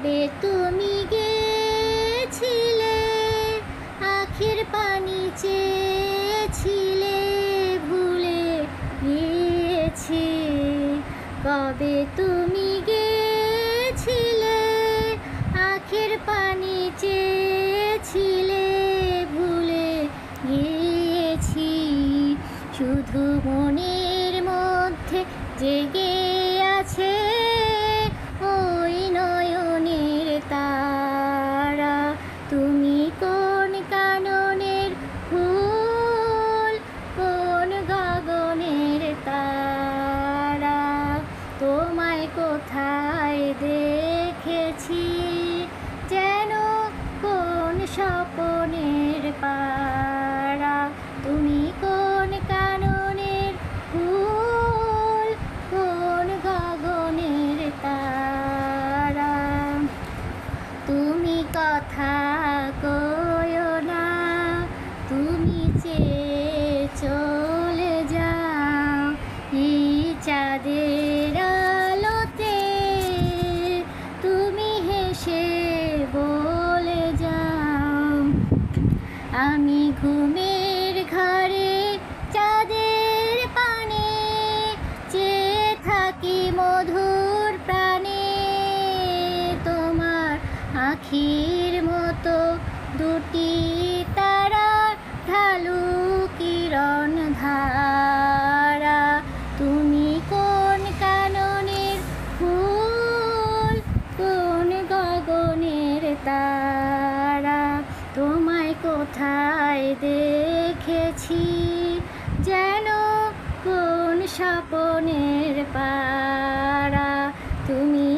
কবে তুমি গেছিলে, আখের পানি চেয়েছিলে, ভুলে গিয়েছি। কবে তুমি গেছিলে, আখের পানি চেয়েছিলে, ভুলে গিয়েছি। শুধু মনের মধ্যে জেগে আছে ওই নয়নের তারা। তুমি কোন কাননের ফুল, কোন গগনের তারা। তোমায় কোথায় দেখেছি, যেন কোন স্বপনের পারা। তুমি কোন কাননের ফুল, কোন গগনের তারা। তুমি কথা কয়ো না, তুমি চেয়ে চলে যাও এই চাঁদের আলোতে। তুমি হেসে বলে যাও, আমি ঘুমের ঘরে চাঁদের পানে চেয়ে থাকি মধুর প্রাণে। তোমার আখির মতো দুটি তারা, ঢালু কিরণ ধারা। তুমি কোন কাননের ফুল, কোন গগনের তারা। তোমায় কোথায় দেখেছি, যেন কোন স্বপনের পারা। তুমি